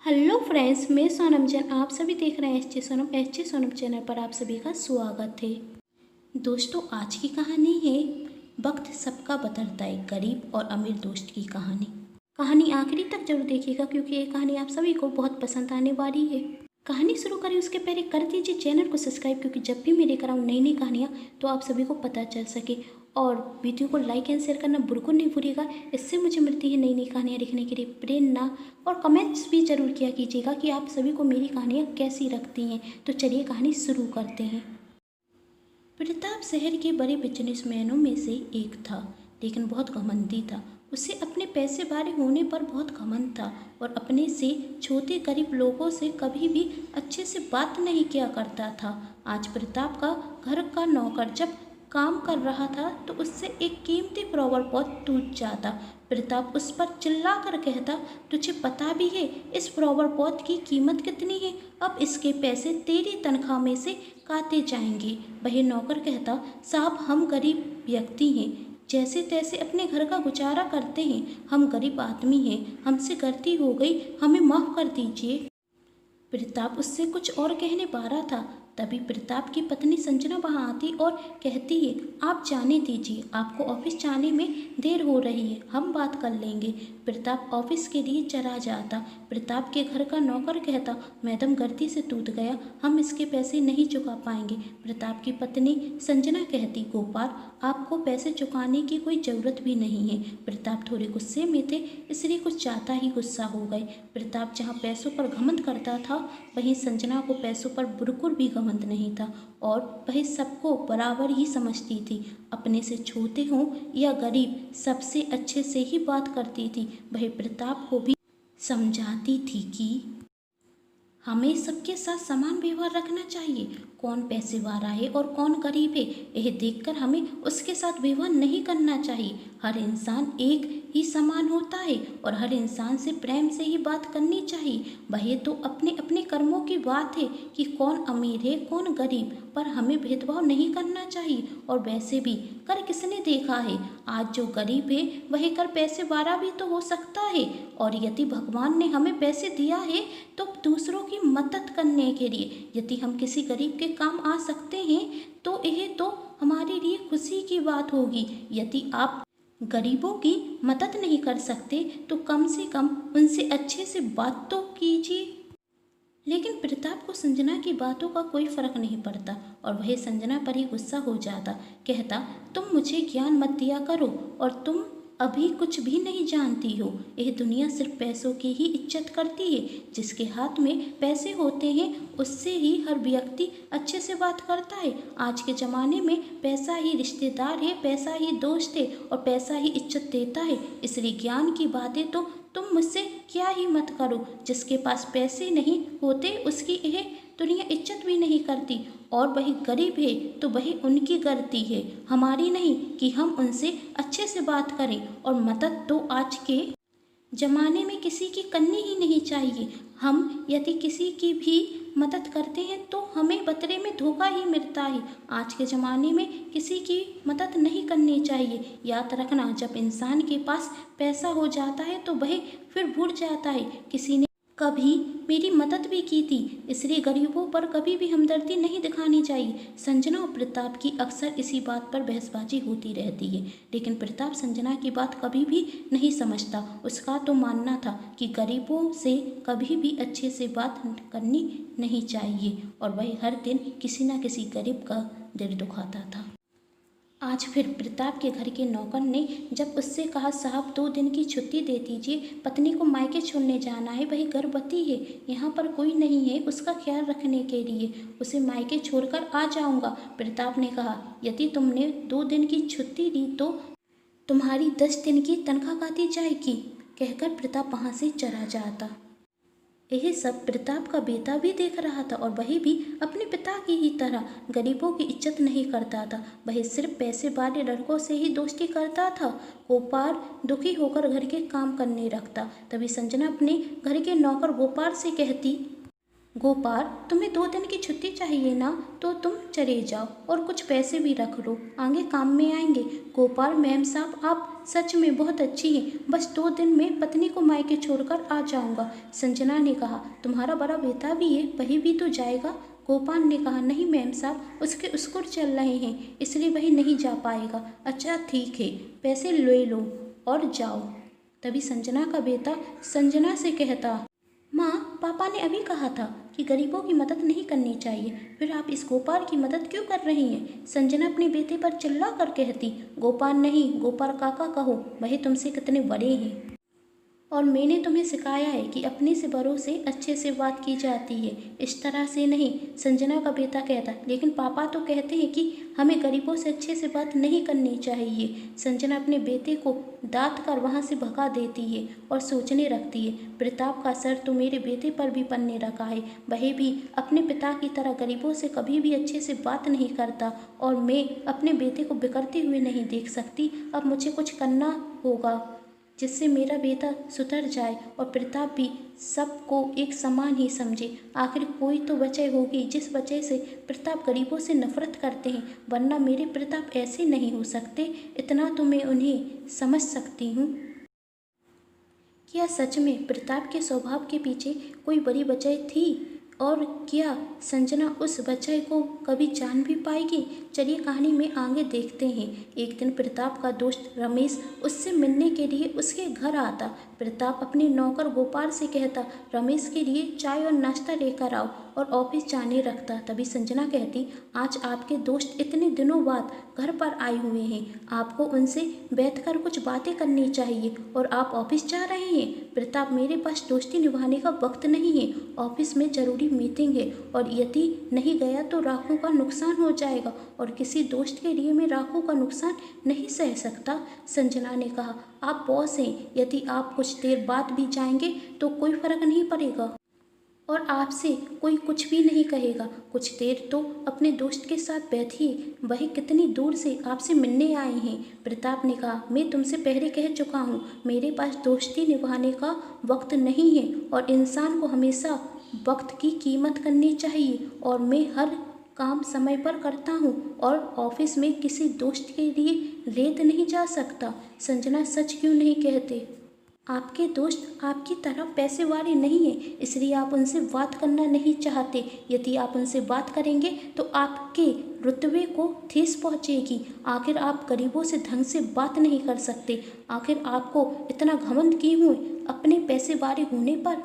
Hello friends, मैं सोनम जैन। आप सभी देख रहे हैं एच जे सोनम चैनल पर आप सभी का स्वागत है। दोस्तों, आज की कहानी है वक्त सबका बदलता है, गरीब और अमीर दोस्त की कहानी आखिरी तक जरूर देखिएगा क्योंकि ये कहानी आप सभी को बहुत पसंद आने वाली है। कहानी शुरू करें उसके पहले कर दीजिए चैनल को सब्सक्राइब, क्योंकि जब भी मैं लेकर आऊँ नई नई कहानियाँ तो आप सभी को पता चल सके। और वीडियो को लाइक एंड शेयर करना बिल्कुल नहीं भूलिएगा, इससे मुझे मिलती है नई नई कहानियाँ लिखने के लिए प्रेरणा। और कमेंट्स भी ज़रूर किया कीजिएगा कि आप सभी को मेरी कहानियाँ कैसी लगती हैं। तो चलिए कहानी शुरू करते हैं। प्रताप शहर के बड़े बिजनेसमैनों में से एक था, लेकिन बहुत घमंडी था। उसे अपने पैसे वाले होने पर बहुत घमंड था और अपने से छोटे गरीब लोगों से कभी भी अच्छे से बात नहीं किया करता था। आज प्रताप का घर का नौकर जब काम कर रहा था तो उससे एक कीमती फ्लावर पॉट टूट जाता। प्रताप उस पर चिल्ला कर कहता, तुझे पता भी है इस फ्लावर पॉट की कीमत कितनी है? अब इसके पैसे तेरी तनख्वाह में से काटे जाएंगे। वही नौकर कहता, साहब हम गरीब व्यक्ति हैं, जैसे तैसे अपने घर का गुजारा करते हैं। हम गरीब आदमी हैं, हमसे गलती हो गई, हमें माफ़ कर दीजिए। प्रताप उससे कुछ और कहने वाला था, तभी प्रताप की पत्नी संजना वहां आती और कहती है, आप जाने दीजिए, आपको ऑफिस जाने में देर हो रही है, हम बात कर लेंगे। प्रताप ऑफिस के लिए चला जाता। प्रताप के घर का नौकर कहता, मैडम गलती से टूट गया, हम इसके पैसे नहीं चुका पाएंगे। प्रताप की पत्नी संजना कहती, गोपाल आपको पैसे चुकाने की कोई ज़रूरत भी नहीं है। प्रताप थोड़े गुस्से में थे, इसलिए कुछ ज़्यादा ही गुस्सा हो गए। प्रताप जहाँ पैसों पर घमंड करता था, वहीं संजना को पैसों पर बिल्कुल भी घमंड नहीं था और वह सबको बराबर ही समझती थी। अपने से छोटे हों या गरीब, सबसे अच्छे से ही बात करती थी। वह प्रताप को भी समझाती थी कि हमें सबके साथ समान व्यवहार रखना चाहिए। कौन पैसे वाला है और कौन गरीब है, यह देखकर हमें उसके साथ व्यवहार नहीं करना चाहिए। हर इंसान एक ही समान होता है और हर इंसान से प्रेम से ही बात करनी चाहिए। वह तो अपने अपने कर्मों की बात है कि कौन अमीर है कौन गरीब, पर हमें भेदभाव नहीं करना चाहिए। और वैसे भी कर किसने देखा है? आज जो गरीब है वह कर पैसे वाला भी तो हो सकता है। और यदि भगवान ने हमें पैसे दिया है तो दूसरों की मदद करने के लिए, यदि हम किसी गरीब के काम आ सकते हैं तो यह तो हमारे लिए खुशी की बात होगी। यदि आप गरीबों की मदद नहीं कर सकते तो कम से कम उनसे अच्छे से बात तो कीजिए। लेकिन प्रताप को संजना की बातों का कोई फर्क नहीं पड़ता और वह संजना पर ही गुस्सा हो जाता। कहता, तुम मुझे ज्ञान मत दिया करो और तुम अभी कुछ भी नहीं जानती हो। यह दुनिया सिर्फ पैसों की ही इज्जत करती है। जिसके हाथ में पैसे होते हैं उससे ही हर व्यक्ति अच्छे से बात करता है। आज के ज़माने में पैसा ही रिश्तेदार है, पैसा ही दोस्त है और पैसा ही इज्जत देता है। इसलिए ज्ञान की बातें तो तुम मुझसे क्या ही मत करो। जिसके पास पैसे नहीं होते उसकी यह दुनिया इज्जत भी नहीं करती। और वही गरीब है तो वही उनकी गलती है, हमारी नहीं कि हम उनसे अच्छे से बात करें। और मदद तो आज के ज़माने में किसी की करनी ही नहीं चाहिए। हम यदि किसी की भी मदद करते हैं तो हमें बदले में धोखा ही मिलता है। आज के ज़माने में किसी की मदद नहीं करनी चाहिए। याद रखना, जब इंसान के पास पैसा हो जाता है तो वह फिर भूल जाता है किसी ने कभी मेरी मदद भी की थी। इसलिए गरीबों पर कभी भी हमदर्दी नहीं दिखानी चाहिए। संजना और प्रताप की अक्सर इसी बात पर बहसबाजी होती रहती है, लेकिन प्रताप संजना की बात कभी भी नहीं समझता। उसका तो मानना था कि गरीबों से कभी भी अच्छे से बात करनी नहीं चाहिए और वह हर दिन किसी न किसी गरीब का दिल दुखाता था। आज फिर प्रताप के घर के नौकर ने जब उससे कहा, साहब 2 दिन की छुट्टी दे दीजिए, पत्नी को मायके छोड़ने जाना है, वही गर्भवती है, यहाँ पर कोई नहीं है उसका ख्याल रखने के लिए, उसे मायके छोड़कर आ जाऊँगा। प्रताप ने कहा, यदि तुमने 2 दिन की छुट्टी दी तो तुम्हारी 10 दिन की तनख्वाह काटी जाएगी। कहकर प्रताप वहाँ से चला जाता। यह सब प्रताप का बेटा भी देख रहा था और वही भी अपने पिता की ही तरह गरीबों की इज्जत नहीं करता था। वह सिर्फ पैसे वाले लड़कों से ही दोस्ती करता था। गोपाल दुखी होकर घर के काम करने लगता। तभी संजना अपने घर के नौकर गोपाल से कहती, गोपाल, तुम्हें 2 दिन की छुट्टी चाहिए ना, तो तुम चले जाओ और कुछ पैसे भी रख लो, आगे काम में आएंगे। गोपाल, मैम साहब आप सच में बहुत अच्छी हैं, बस 2 दिन में पत्नी को मायके छोड़कर आ जाऊंगा। संजना ने कहा, तुम्हारा बड़ा बेटा भी है, वही भी तो जाएगा। गोपाल ने कहा, नहीं मैम साहब, उसके स्कूल चल रहे हैं, इसलिए वही नहीं जा पाएगा। अच्छा ठीक है, पैसे ले लो और जाओ। तभी संजना का बेटा संजना से कहता, माँ, पापा ने अभी कहा था कि गरीबों की मदद नहीं करनी चाहिए, फिर आप इस गोपाल की मदद क्यों कर रही हैं? संजना अपने बेटे पर चिल्ला कर कहती, गोपाल नहीं, गोपाल काका कहो, वही तुमसे कितने बड़े हैं और मैंने तुम्हें सिखाया है कि अपने से बड़ों से अच्छे से बात की जाती है, इस तरह से नहीं। संजना का बेटा कहता, लेकिन पापा तो कहते हैं कि हमें गरीबों से अच्छे से बात नहीं करनी चाहिए। संजना अपने बेटे को दांत कर वहाँ से भगा देती है और सोचने लगती है, प्रताप का सर तो मेरे बेटे पर भी पड़ने रखा है, वह भी अपने पिता की तरह गरीबों से कभी भी अच्छे से बात नहीं करता और मैं अपने बेटे को बिगड़ते हुए नहीं देख सकती। अब मुझे कुछ करना होगा जिससे मेरा बेटा सुधर जाए और प्रताप भी सबको एक समान ही समझे। आखिर कोई तो वजह होगी जिस वजह से प्रताप गरीबों से नफरत करते हैं, वरना मेरे प्रताप ऐसे नहीं हो सकते। इतना तो मैं उन्हें समझ सकती हूँ। क्या सच में प्रताप के स्वभाव के पीछे कोई बड़ी वजह थी? और क्या संजना उस वजह को कभी जान भी पाएगी? चलिए कहानी में आगे देखते हैं। एक दिन प्रताप का दोस्त रमेश उससे मिलने के लिए उसके घर आता। प्रताप अपने नौकर गोपाल से कहता, रमेश के लिए चाय और नाश्ता लेकर आओ, और ऑफिस जाने रखता। तभी संजना कहती, आज आपके दोस्त इतने दिनों बाद घर पर आए हुए हैं, आपको उनसे बैठकर कुछ बातें करनी चाहिए और आप ऑफिस जा रहे हैं। प्रताप, मेरे पास दोस्ती निभाने का वक्त नहीं है, ऑफिस में जरूरी मीटिंग है और यदि नहीं गया तो राखों का नुकसान हो जाएगा और किसी दोस्त के लिए मैं राखों का नुकसान नहीं सह सकता। संजना ने कहा, आप बॉस हैं, यदि आप कुछ देर बाद भी जाएंगे तो कोई फर्क नहीं पड़ेगा और आपसे कोई कुछ भी नहीं कहेगा। कुछ देर तो अपने दोस्त के साथ बैठिए, वह कितनी दूर से आपसे मिलने आए हैं। प्रताप ने कहा, मैं तुमसे पहले कह चुका हूँ, मेरे पास दोस्ती निभाने का वक्त नहीं है और इंसान को हमेशा वक्त की कीमत करनी चाहिए और मैं हर काम समय पर करता हूँ और ऑफिस में किसी दोस्त के लिए लेट नहीं जा सकता। संजना, सच क्यों नहीं कहते? आपके दोस्त आपकी तरह पैसे वाले नहीं हैं, इसलिए आप उनसे बात करना नहीं चाहते। यदि आप उनसे बात करेंगे तो आपके रुतबे को ठेस पहुंचेगी। आखिर आप गरीबों से ढंग से बात नहीं कर सकते। आखिर आपको इतना घमंड क्यों है अपने पैसे वाले होने पर?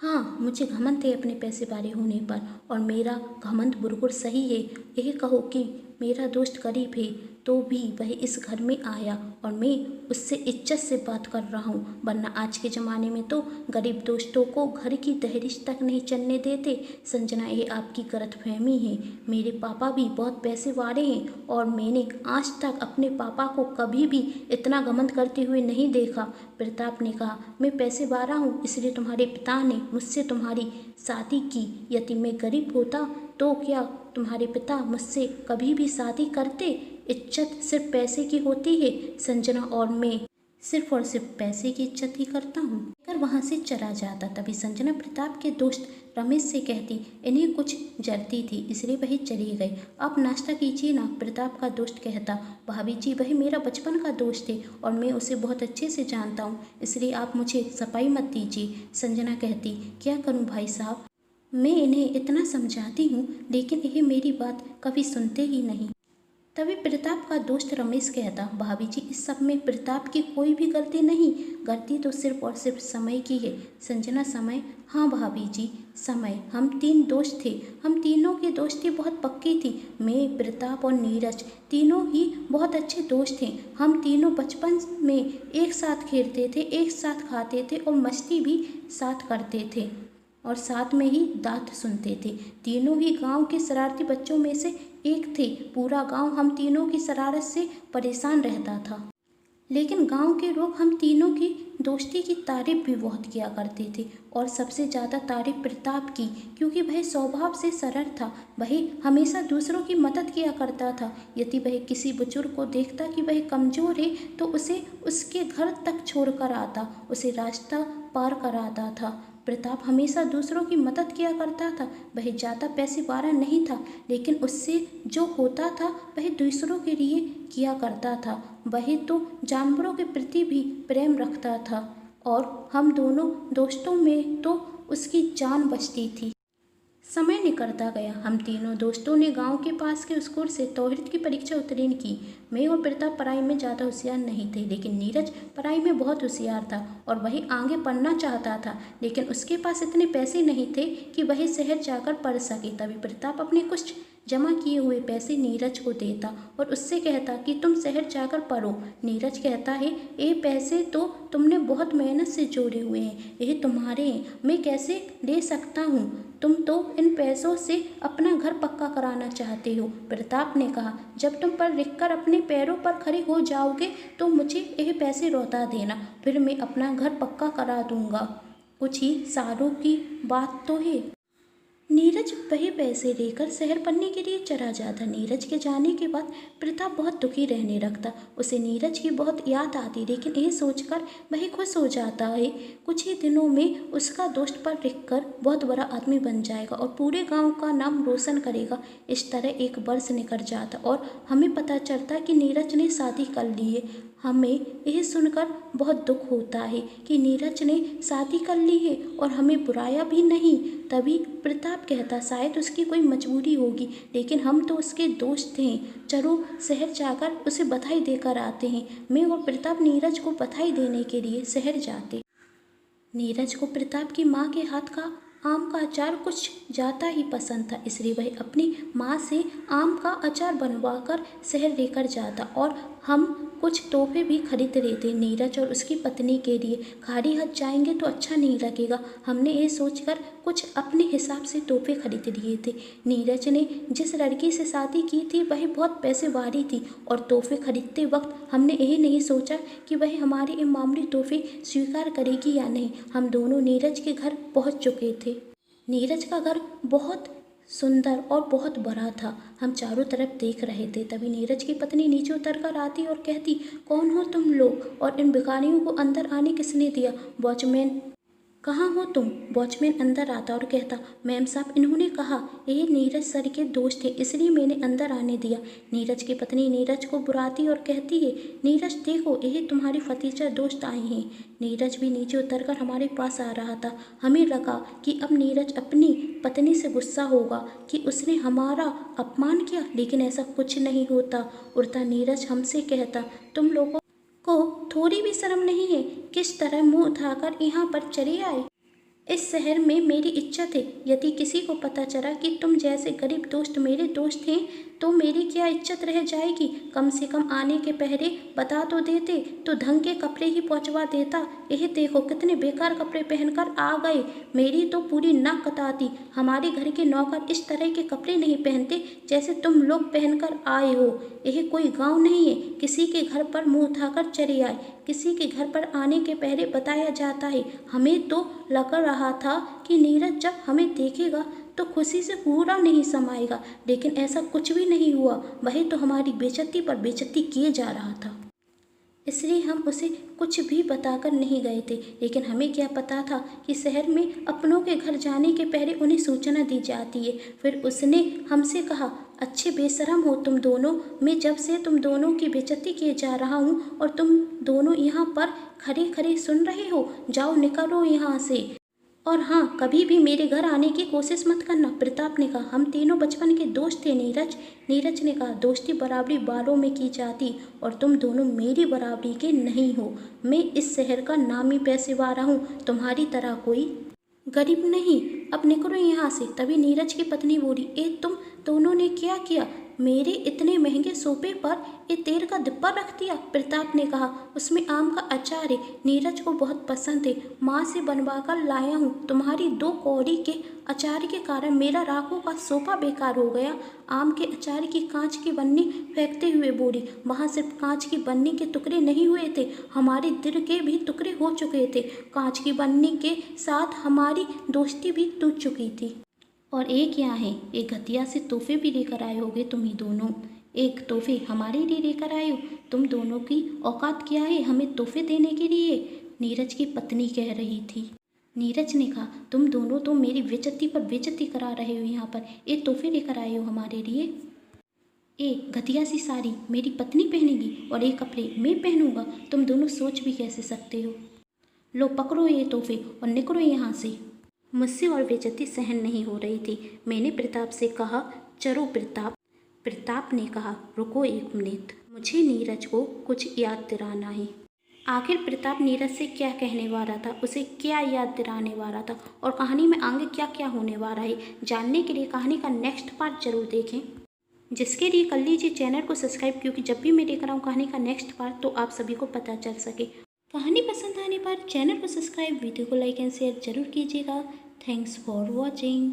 हाँ, मुझे घमंड है अपने पैसे वाले होने पर और मेरा घमंड बिल्कुल सही है। यह कहो कि मेरा दोस्त गरीब है तो भी वह इस घर में आया और मैं उससे इज्जत से बात कर रहा हूँ, वरना आज के ज़माने में तो गरीब दोस्तों को घर की दहलीज तक नहीं चलने देते। संजना, ये आपकी गलतफहमी है। मेरे पापा भी बहुत पैसे वाले हैं और मैंने आज तक अपने पापा को कभी भी इतना घमंड करते हुए नहीं देखा। प्रताप ने कहा, मैं पैसे वाला हूँ इसलिए तुम्हारे पिता ने मुझसे तुम्हारी शादी की। यदि मैं गरीब होता तो क्या तुम्हारे पिता मुझसे कभी भी शादी करते? इज्जत सिर्फ पैसे की होती है संजना, और मैं सिर्फ और सिर्फ पैसे की इज्जत ही करता हूँ। कर वहाँ से चला जाता। तभी संजना प्रताप के दोस्त रमेश से कहती, इन्हें कुछ जलती थी इसलिए वही चली गई, आप नाश्ता कीजिए ना। प्रताप का दोस्त कहता, भाभी जी, वही मेरा बचपन का दोस्त है और मैं उसे बहुत अच्छे से जानता हूँ, इसलिए आप मुझे सफाई मत दीजिए। संजना कहती, क्या करूँ भाई साहब, मैं इन्हें इतना समझाती हूँ लेकिन यह मेरी बात कभी सुनते ही नहीं। तभी प्रताप का दोस्त रमेश कहता, भाभी जी, इस सब में प्रताप की कोई भी गलती नहीं, गलती तो सिर्फ और सिर्फ समय की है। संजना, समय? हाँ भाभी जी, समय। हम 3 दोस्त थे, हम तीनों की दोस्ती बहुत पक्की थी। मैं, प्रताप और नीरज तीनों ही बहुत अच्छे दोस्त हैं। हम तीनों बचपन में एक साथ खेलते थे, एक साथ खाते थे और मस्ती भी साथ करते थे और साथ में ही दांत सुनते थे। तीनों ही गांव के शरारती बच्चों में से एक थे। पूरा गांव हम तीनों की शरारत से परेशान रहता था, लेकिन गांव के लोग हम तीनों की दोस्ती की तारीफ भी बहुत किया करते थे और सबसे ज़्यादा तारीफ प्रताप की, क्योंकि वह स्वभाव से सरल था। वह हमेशा दूसरों की मदद किया करता था। यदि वह किसी बुजुर्ग को देखता कि वह कमज़ोर है तो उसे उसके घर तक छोड़कर आता, उसे रास्ता पार कराता था। प्रताप हमेशा दूसरों की मदद किया करता था। वह ज़्यादा पैसे वाला नहीं था, लेकिन उससे जो होता था वह दूसरों के लिए किया करता था। वह तो जानवरों के प्रति भी प्रेम रखता था और हम दोनों दोस्तों में तो उसकी जान बचती थी। समय निकलता गया। हम तीनों दोस्तों ने गांव के पास के स्कूल से तौहीद की परीक्षा उत्तीर्ण की। मैं और प्रताप पढ़ाई में ज़्यादा होशियार नहीं थे, लेकिन नीरज पढ़ाई में बहुत होशियार था और वही आगे पढ़ना चाहता था, लेकिन उसके पास इतने पैसे नहीं थे कि वह शहर जाकर पढ़ सके। तभी प्रताप अपने कुछ जमा किए हुए पैसे नीरज को देता और उससे कहता कि तुम शहर जाकर पढ़ो। नीरज कहता है, ये पैसे तो तुमने बहुत मेहनत से जोड़े हुए हैं, ये तुम्हारे हैं, मैं कैसे ले सकता हूँ? तुम तो इन पैसों से अपना घर पक्का कराना चाहते हो। प्रताप ने कहा, जब तुम पढ़ लिख कर अपने पैरों पर खड़े हो जाओगे तो मुझे ये पैसे लौटा देना, फिर मैं अपना घर पक्का करा दूंगा। कुछ ही सालों की बात तो है। नीरज वही पैसे लेकर शहर पढ़ने के लिए चला जाता। नीरज के जाने के बाद प्रताप बहुत दुखी रहने लगता। उसे नीरज की बहुत याद आती, लेकिन यह सोचकर वह खुश हो जाता है कुछ ही दिनों में उसका दोस्त पढ़ लिख कर बहुत बड़ा आदमी बन जाएगा और पूरे गांव का नाम रोशन करेगा। इस तरह एक वर्ष निकल जाता और हमें पता चलता कि नीरज ने शादी कर ली है। हमें यह सुनकर बहुत दुख होता है कि नीरज ने शादी कर ली है और हमें बुराया भी नहीं। तभी प्रताप कहता, शायद उसकी कोई मजबूरी होगी, लेकिन हम तो उसके दोस्त हैं, चलो शहर जाकर उसे बधाई देकर आते हैं। मैं और प्रताप नीरज को बधाई देने के लिए शहर जाते। नीरज को प्रताप की माँ के हाथ का आम का अचार कुछ ज़्यादा ही पसंद था, इसलिए वह अपनी माँ से आम का अचार बनवाकर शहर लेकर जाता और हम कुछ तोहफे भी खरीद लेते नीरज और उसकी पत्नी के लिए। खाली हाथ जाएंगे तो अच्छा नहीं लगेगा। हमने ये सोचकर कुछ अपने हिसाब से तोहफे खरीद लिए थे। नीरज ने जिस लड़की से शादी की थी वह बहुत पैसे वाली थी और तोहफे खरीदते वक्त हमने यही नहीं सोचा कि वह हमारे ये मामूली तोहफे स्वीकार करेगी या नहीं। हम दोनों नीरज के घर पहुंच चुके थे। नीरज का घर बहुत सुंदर और बहुत बड़ा था। हम चारों तरफ देख रहे थे। तभी नीरज की पत्नी नीचे उतर कर आती और कहती, कौन हो तुम लोग और इन भिखारियों को अंदर आने किसने दिया? वॉचमैन कहाँ हो तुम? वॉचमैन अंदर आता और कहता, मैम साहब, इन्होंने कहा ये नीरज सर के दोस्त थे, इसलिए मैंने अंदर आने दिया। नीरज की पत्नी नीरज को बुलाती और कहती है, नीरज देखो, यही तुम्हारी फतीजा दोस्त आई हैं। नीरज भी नीचे उतरकर हमारे पास आ रहा था। हमें लगा कि अब नीरज अपनी पत्नी से गुस्सा होगा कि उसने हमारा अपमान किया, लेकिन ऐसा कुछ नहीं होता। उल्टा नीरज हमसे कहता, तुम लोगों को थोड़ी भी शर्म नहीं है? किस तरह मुंह उठाकर यहाँ पर चले आए? इस शहर में मेरी इज्जत है। यदि किसी को पता चला कि तुम जैसे गरीब दोस्त मेरे दोस्त हैं तो मेरी क्या इज्जत रह जाएगी? कम से कम आने के पहले बता तो देते तो ढंग के कपड़े ही पहुंचवा देता। यह देखो कितने बेकार कपड़े पहनकर आ गए। मेरी तो पूरी नाक कटाती। हमारे घर के नौकर इस तरह के कपड़े नहीं पहनते जैसे तुम लोग पहनकर आए हो। यह कोई गांव नहीं है, किसी के घर पर मुंह उठाकर चले आए। किसी के घर पर आने के पहले बताया जाता है। हमें तो लग रहा था कि नीरज जब हमें देखेगा तो खुशी से पूरा नहीं समाएगा, लेकिन ऐसा कुछ भी नहीं हुआ। वही तो हमारी बेइज्जती पर बेइज्जती किए जा रहा था, इसलिए हम उसे कुछ भी बताकर नहीं गए थे। लेकिन हमें क्या पता था कि शहर में अपनों के घर जाने के पहले उन्हें सूचना दी जाती है। फिर उसने हमसे कहा, अच्छे बेशरम हो तुम दोनों। मैं जब से तुम दोनों की बेइज्जती किए जा रहा हूँ और तुम दोनों यहाँ पर खड़े खड़े सुन रहे हो। जाओ निकलो यहाँ से, और हाँ, कभी भी मेरे घर आने की कोशिश मत करना। प्रताप ने कहा, हम तीनों बचपन के दोस्त थे नीरज। नीरज ने कहा, दोस्ती बराबरी बालों में की जाती और तुम दोनों मेरी बराबरी के नहीं हो। मैं इस शहर का नामी पैसे वाला हूँ, तुम्हारी तरह कोई गरीब नहीं। अब निकलो यहाँ से। तभी नीरज की पत्नी बोली, ए तुम दोनों ने क्या किया? मेरे इतने महंगे सोफे पर ये तेल का डिब्बा रख दिया। प्रताप ने कहा, उसमें आम का अचार है, नीरज को बहुत पसंद है, माँ से बनवा कर लाया हूँ। तुम्हारी 2 कौड़ी के अचार के कारण मेरा राखों का सोफा बेकार हो गया। आम के अचार की कांच की बन्नी फेंकते हुए बोली, वहाँ सिर्फ कांच की बन्नी के टुकड़े नहीं हुए थे, हमारे दिल के भी टुकड़े हो चुके थे। कांच की बन्नी के साथ हमारी दोस्ती भी टूट चुकी थी। और एक यहाँ है, एक घटिया से तोहफे भी लेकर आए होगे तुम ही दोनों। एक तोहफे हमारे लिए लेकर आए हो? तुम दोनों की औकात क्या है हमें तोहफे देने के लिए? नीरज की पत्नी कह रही थी। नीरज ने कहा, तुम दोनों तो मेरी बेइज्जती पर बेइज्जती करा रहे हो। यहाँ पर एक तोहफे लेकर आए हो हमारे लिए। एक घटिया सी साड़ी मेरी पत्नी पहनेगी और एक कपड़े मैं पहनूंगा। तुम दोनों सोच भी कैसे सकते हो। लो पकड़ो ये तोहफे और निकलो यहाँ से। मुझसे और बेइज्जती सहन नहीं हो रही थी। मैंने प्रताप से कहा, चलो प्रताप। प्रताप ने कहा, रुको एक मिनट, मुझे नीरज को कुछ याद दिलाना है। आखिर प्रताप नीरज से क्या कहने वाला था, उसे क्या याद दिलाने वाला था और कहानी में आगे क्या क्या होने वाला है, जानने के लिए कहानी का नेक्स्ट पार्ट जरूर देखें। जिसके लिए कर लीजिए चैनल को सब्सक्राइब, क्योंकि जब भी मैं लेकर आऊँ कहानी का नेक्स्ट पार्ट तो आप सभी को पता चल सके। कहानी पसंद आने पर चैनल को सब्सक्राइब, वीडियो को लाइक एंड शेयर जरूर कीजिएगा। Thanks for watching.